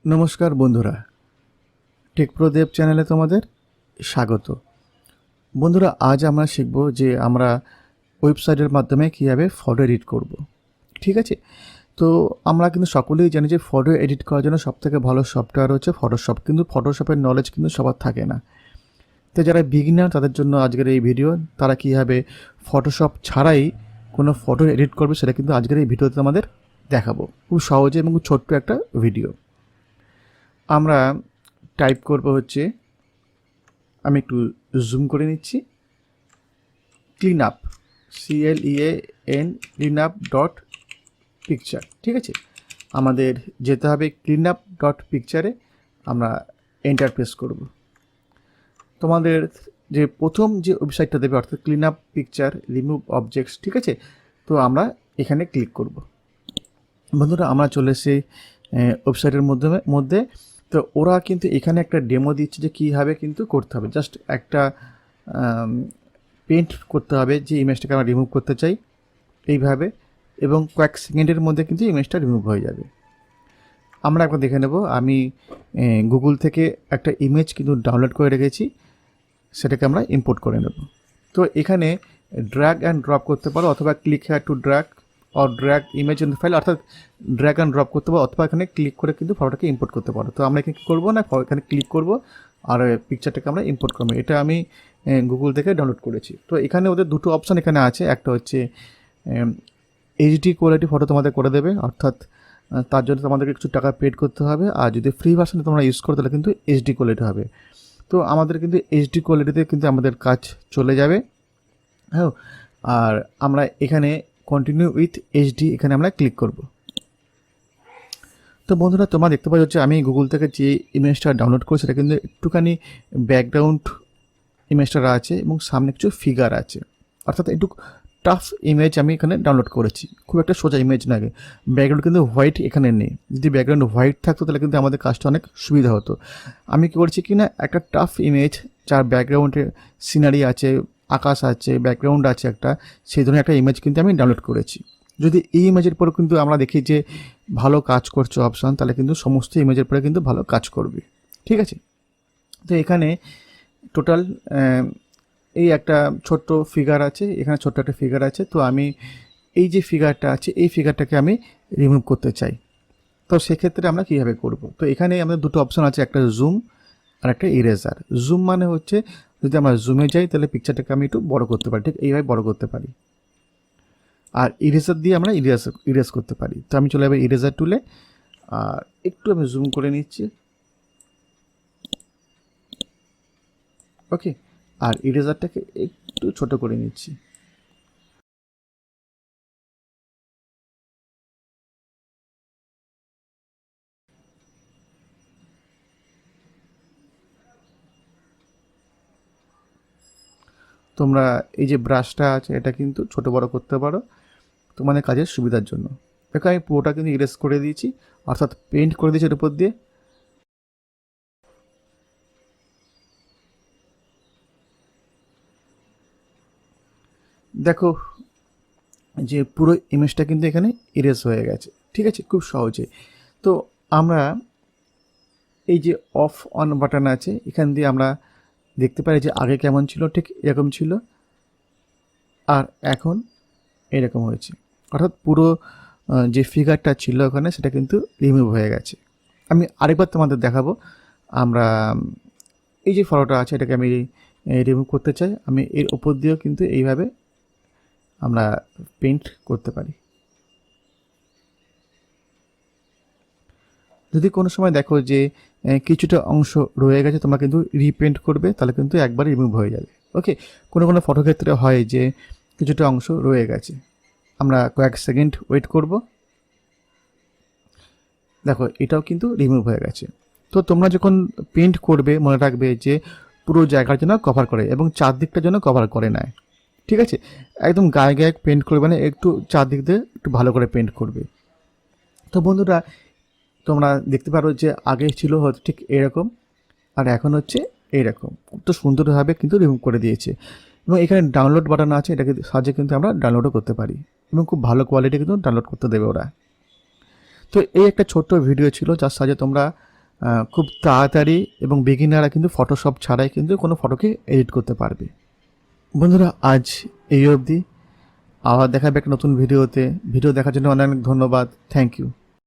নমস্কার বন্ধুরা, টেকপ্রো দেব চ্যানেলে তোমাদের স্বাগত। বন্ধুরা, আজ আমরা শিখব যে আমরা ওয়েবসাইটের মাধ্যমে কীভাবে ফটো এডিট করব। ঠিক আছে, তো আমরা কিন্তু সকলেই জানি যে ফটো এডিট করার জন্য সবথেকে ভালো সফটওয়্যার হচ্ছে ফটোশপ, কিন্তু ফটোশপের নলেজ কিন্তু সবার থাকে না। তো যারা বিগিনার তাদের জন্য আজকের এই ভিডিও, তারা কীভাবে ফটোশপ ছাড়াই কোনো ফটো এডিট করবে সেটা কিন্তু আজকের এই ভিডিওতে আমাদের দেখাবো। খুব সহজে এবং খুব ছোট্ট একটা ভিডিও। আমরা টাইপ করব হচ্ছে, আমি একটু জুম করে নিচ্ছি, cleanup cleanup.picture। ঠিক আছে, আমাদের যেতে হবে cleanup.picture-এ, আমরা এন্টার প্রেস করব। তোমাদের যে প্রথম যে ওয়েবসাইটটা দেবে অর্থাৎ cleanup picture remove objects, ঠিক আছে, তো আমরা এখানে ক্লিক করব। বন্ধুরা, আমরা চলে এসে ওয়েবসাইটের মধ্যে তো ওরা কিন্তু এখানে একটা ডেমো দিচ্ছে যে কীভাবে কিন্তু করতে হবে। জাস্ট একটা পেন্ট করতে হবে যে ইমেজটাকে আমরা রিমুভ করতে চাই এইভাবে, এবং কয়েক সেকেন্ডের মধ্যে কিন্তু ইমেজটা রিমুভ হয়ে যাবে। আমরা একবার দেখে নেব। আমি গুগল থেকে একটা ইমেজ কিন্তু ডাউনলোড করে রেখেছি, সেটাকে আমরা ইম্পোর্ট করে নেব। তো এখানে ড্র্যাগ অ্যান্ড ড্রপ করতে পারো, অথবা click here two drag or drag image in file, অর্থাৎ ড্র্যাগ অ্যান্ড ড্রপ করতে পারো, অথবা এখানে ক্লিক করে কিন্তু ফটোটাকে ইম্পোর্ট করতে পারো। তো আমরা এখানে কী করবো না, এখানে ক্লিক করব আর পিকচারটাকে আমরা ইম্পোর্ট করবো। এটা আমি গুগল থেকে ডাউনলোড করেছি। তো এখানে ওদের দুটো অপশান এখানে আছে। একটা হচ্ছে এইচডি কোয়ালিটি ফটো তোমাদের করে দেবে, অর্থাৎ তার জন্য তোমাদেরকে কিছু টাকা পেড করতে হবে। আর যদি ফ্রি ভার্সনে তোমরা ইউজ করো তাহলে কিন্তু এইচডি কোয়ালিটি হবে। তো আমাদের কিন্তু এইচডি কোয়ালিটিতে কিন্তু আমাদের কাজ চলে যাবে। হ্যাঁ, আর আমরা এখানে কন্টিনিউ উইথ এইচডি এখানে আমরা ক্লিক করব। তো বন্ধুরা, তোমরা দেখতে পাচ্ছ যে আমি গুগল থেকে যে ইমেজটা ডাউনলোড করি সেটা কিন্তু একটুখানি ব্যাকগ্রাউন্ড ইমেজটা আছে এবং সামনে কিছু ফিগার আছে, অর্থাৎ একটু টাফ ইমেজ আমি এখানে ডাউনলোড করেছি। খুব একটা সোজা ইমেজ না, ব্যাকগ্রাউন্ড কিন্তু হোয়াইট এখানে নেই। যদি ব্যাকগ্রাউন্ড হোয়াইট থাকতো তাহলে কিন্তু আমাদের কাজটা অনেক সুবিধা হতো। আমি কী করছি কি না, একটা টাফ ইমেজ যার ব্যাকগ্রাউন্ডে সিনারি আছে, আকাশ আছে, ব্যাকগ্রাউন্ড আছে একটা, সেই ধরনের একটা ইমেজ কিন্তু আমি ডাউনলোড করেছি। যদি এই ইমেজের পরে কিন্তু আমরা দেখি যে ভালো কাজ করছে অপশান, তাহলে কিন্তু সমস্ত ইমেজের পরে কিন্তু ভালো কাজ করবে। ঠিক আছে, তো এখানে টোটাল এই একটা ছোট্ট ফিগার আছে, এখানে ছোট্ট একটা ফিগার আছে। তো আমি এই যে ফিগারটা আছে এই ফিগারটাকে আমি রিমুভ করতে চাই। তো সেক্ষেত্রে আমরা কীভাবে করব, তো এখানে আমাদের দুটো অপশান আছে, একটা জুম আর একটা ইরেজার। জুম মানে হচ্ছে যদি আমরা জুমে যাই তাহলে পিকচারটাকে আমি একটু বড় করতে পারি, ঠিক এইভাবে বড় করতে পারি। আর ইরেজার দিয়ে আমরা ইরেজ করতে পারি। তো আমি চলে যাবো ইরেজার টুলে, আর একটু আমি জুম করে নিচ্ছি। ওকে, আর ইরেজারটাকে একটু ছোট করে নিচ্ছি। তোমরা এই যে ব্রাশটা আছে এটা কিন্তু ছোট বড় করতে পারো তোমাদের কাজের সুবিধার জন্য। দেখো আমি পুরোটা কিন্তু ইরেজ করে দিয়েছি, অর্থাৎ পেন্ট করে দিয়েছি এর উপর দিয়ে। দেখো যে পুরো ইমেজটা কিন্তু এখানে ইরেজ হয়ে গেছে। ঠিক আছে, খুব সহজে। তো আমরা এই যে অফ অন বাটন আছে এখান দিয়ে আমরা দেখতে পারি যে আগে কেমন ছিল, ঠিক এরকম ছিল, আর এখন এরকম হয়েছে। অর্থাৎ পুরো যে ফিগারটা ছিল ওখানে সেটা কিন্তু রিমুভ হয়ে গেছে। আমি আরেকবার তোমাদের দেখাবো। আমরা এই যে ফটোটা আছে এটাকে আমি রিমুভ করতে চাই, আমি এর ওপর দিয়েও কিন্তু এইভাবে আমরা পেন্ট করতে পারি। যদি কোনো সময় দেখো যে কিছুটা অংশ রয়ে গেছে, তোমরা কিন্তু রিপেন্ট করবে, তাহলে কিন্তু একবার রিমুভ হয়ে যাবে। ওকে, কোনো কোনো ফটো ক্ষেত্রে হয় যে কিছুটা অংশ রয়ে গেছে, আমরা কয়েক সেকেন্ড ওয়েট করব। দেখো এটাও কিন্তু রিমুভ হয়ে গেছে। তো তোমরা যখন পেন্ট করবে মনে রাখবে যে পুরো জায়গার জন্য কভার করে এবং চারদিকটার জন্য কভার করে নেয়। ঠিক আছে, একদম গায়ে গায়ে পেন্ট করবে না, একটু চারদিক দিয়ে একটু ভালো করে পেন্ট করবে। তো বন্ধুরা, তোমরা দেখতে পারো যে আগে ছিল হয়তো ঠিক এরকম, আর এখন হচ্ছে এইরকম। খুব তো সুন্দরভাবে কিন্তু রিমুভ করে দিয়েছে। এবং এখানে ডাউনলোড বাটন আছে, এটাকে সাহায্যে কিন্তু আমরা ডাউনলোডও করতে পারি এবং খুব ভালো কোয়ালিটি কিন্তু ডাউনলোড করতে দেবে ওরা। তো এই একটা ছোট্ট ভিডিও ছিল যার সাহায্যে তোমরা খুব তাড়াতাড়ি এবং বিগিনাররা কিন্তু ফটোশপ ছাড়াই কিন্তু কোনো ফটোকে এডিট করতে পারবে। বন্ধুরা আজ এই অবধি, আবার দেখা হবে একটা নতুন ভিডিওতে। ভিডিও দেখার জন্য অনেক অনেক ধন্যবাদ। Thank you.